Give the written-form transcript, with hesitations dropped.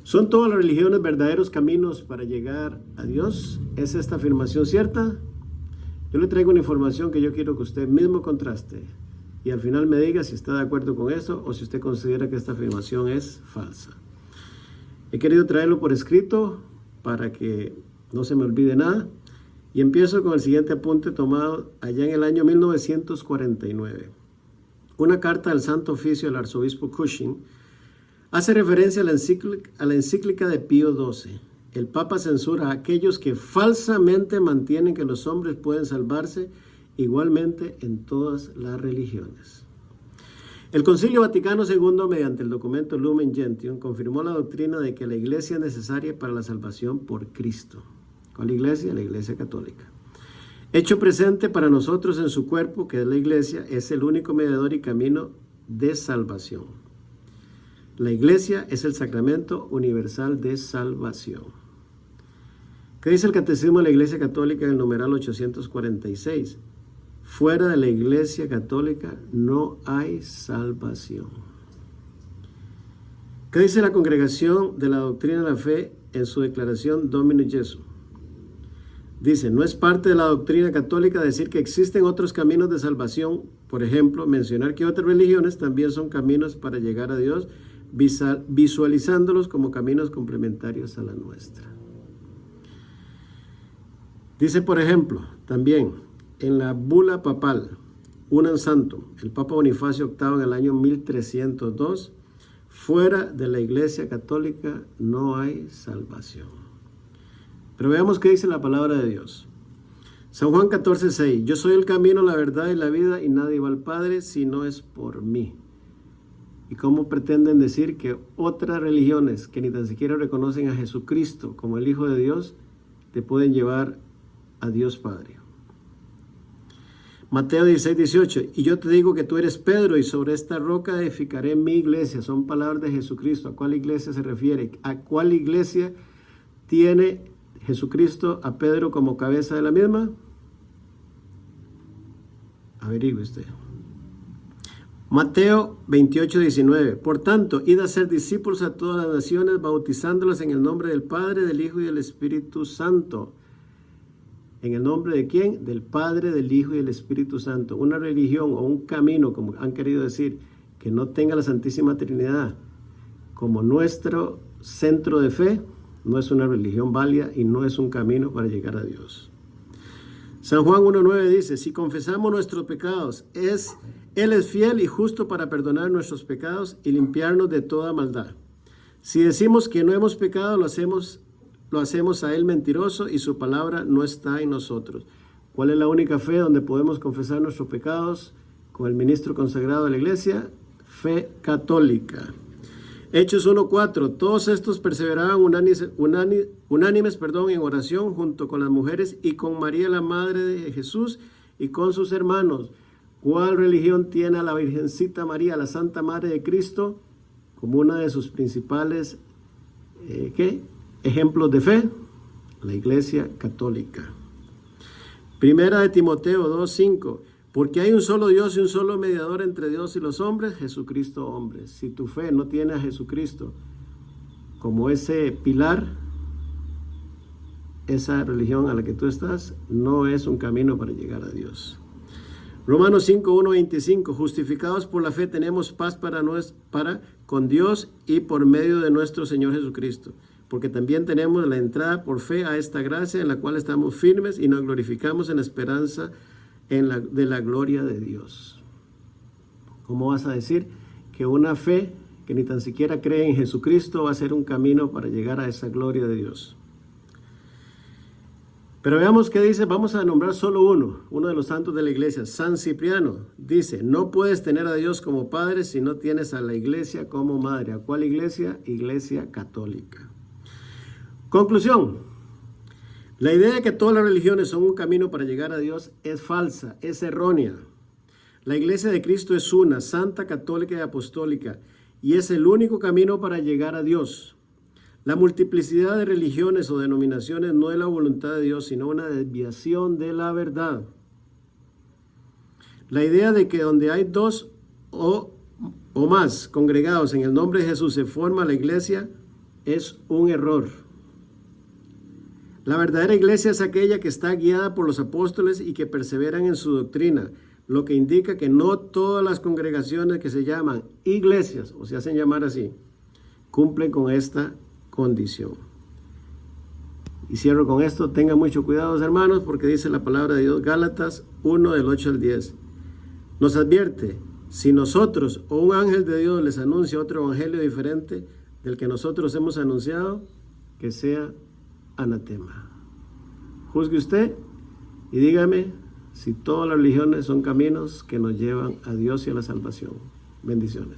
¿Son todas las religiones verdaderos caminos para llegar a Dios? ¿Es esta afirmación cierta? Yo le traigo una información que yo quiero que usted mismo contraste y al final me diga si está de acuerdo con esto o si usted considera que esta afirmación es falsa. He querido traerlo por escrito para que no se me olvide nada y empiezo con el siguiente apunte tomado allá en el año 1949. Una carta del Santo Oficio del arzobispo Cushing hace referencia a la encíclica de Pío XII. El Papa censura a aquellos que falsamente mantienen que los hombres pueden salvarse igualmente en todas las religiones. El Concilio Vaticano II, mediante el documento Lumen Gentium, confirmó la doctrina de que la Iglesia es necesaria para la salvación por Cristo. ¿Cuál iglesia? La Iglesia Católica. Hecho presente para nosotros en su cuerpo, que es la Iglesia, es el único mediador y camino de salvación. La Iglesia es el sacramento universal de salvación. ¿Qué dice el Catecismo de la Iglesia Católica en el numeral 846? Fuera de la Iglesia Católica no hay salvación. ¿Qué dice la Congregación de la Doctrina de la Fe en su declaración Domini Jesu? Dice, no es parte de la doctrina católica decir que existen otros caminos de salvación. Por ejemplo, mencionar que otras religiones también son caminos para llegar a Dios, visualizándolos como caminos complementarios a la nuestra. Dice, por ejemplo, también en la bula papal, Unam Sanctum, el Papa Bonifacio VIII en el año 1302, fuera de la Iglesia Católica no hay salvación. Pero veamos qué dice la palabra de Dios. San Juan 14:6, yo soy el camino, la verdad y la vida, y nadie va al Padre si no es por mí. ¿Y cómo pretenden decir que otras religiones que ni tan siquiera reconocen a Jesucristo como el Hijo de Dios te pueden llevar a Dios Padre? Mateo 16:18, y yo te digo que tú eres Pedro y sobre esta roca edificaré mi iglesia. Son palabras de Jesucristo. ¿A cuál iglesia se refiere? ¿A cuál iglesia tiene Jesucristo a Pedro como cabeza de la misma? Averigüe usted. Mateo 28:19, por tanto, id a ser discípulos a todas las naciones, bautizándolos en el nombre del Padre, del Hijo y del Espíritu Santo. ¿En el nombre de quién? Del Padre, del Hijo y del Espíritu Santo. Una religión o un camino, como han querido decir, que no tenga la Santísima Trinidad como nuestro centro de fe, no es una religión válida y no es un camino para llegar a Dios. San Juan 1:9 dice, si confesamos nuestros pecados, Él es fiel y justo para perdonar nuestros pecados y limpiarnos de toda maldad. Si decimos que no hemos pecado, lo hacemos a Él mentiroso y su palabra no está en nosotros. ¿Cuál es la única fe donde podemos confesar nuestros pecados con el ministro consagrado de la Iglesia? Fe católica. Hechos 1:4, todos estos perseveraban unánimes en oración junto con las mujeres y con María la Madre de Jesús y con sus hermanos. ¿Cuál religión tiene a la Virgencita María, la Santa Madre de Cristo, como una de sus principales ejemplos de fe? La Iglesia Católica. Primera de Timoteo 2:5, porque hay un solo Dios y un solo mediador entre Dios y los hombres, Jesucristo hombre. Si tu fe no tiene a Jesucristo como ese pilar, esa religión a la que tú estás no es un camino para llegar a Dios. Romanos 5:1-25, justificados por la fe tenemos paz para con Dios y por medio de nuestro Señor Jesucristo, porque también tenemos la entrada por fe a esta gracia en la cual estamos firmes y nos glorificamos en la esperanza de la gloria de Dios. ¿Cómo vas a decir que una fe que ni tan siquiera cree en Jesucristo va a ser un camino para llegar a esa gloria de Dios? Pero veamos qué dice, vamos a nombrar solo uno de los santos de la iglesia, San Cipriano. Dice, no puedes tener a Dios como padre si no tienes a la iglesia como madre. ¿A cuál iglesia? Iglesia Católica. Conclusión. La idea de que todas las religiones son un camino para llegar a Dios es falsa, es errónea. La Iglesia de Cristo es una, santa, católica y apostólica, y es el único camino para llegar a Dios. La multiplicidad de religiones o denominaciones no es la voluntad de Dios, sino una desviación de la verdad. La idea de que donde hay dos o más congregados en el nombre de Jesús se forma la iglesia es un error. La verdadera iglesia es aquella que está guiada por los apóstoles y que perseveran en su doctrina, lo que indica que no todas las congregaciones que se llaman iglesias, o se hacen llamar así, cumplen con esta condición. Y cierro con esto. Tengan mucho cuidado, hermanos, porque dice la palabra de Dios, Gálatas 1, del 8 al 10. Nos advierte, si nosotros o un ángel de Dios les anuncia otro evangelio diferente del que nosotros hemos anunciado, que sea anatema. Juzgue usted y dígame si todas las religiones son caminos que nos llevan a Dios y a la salvación. Bendiciones.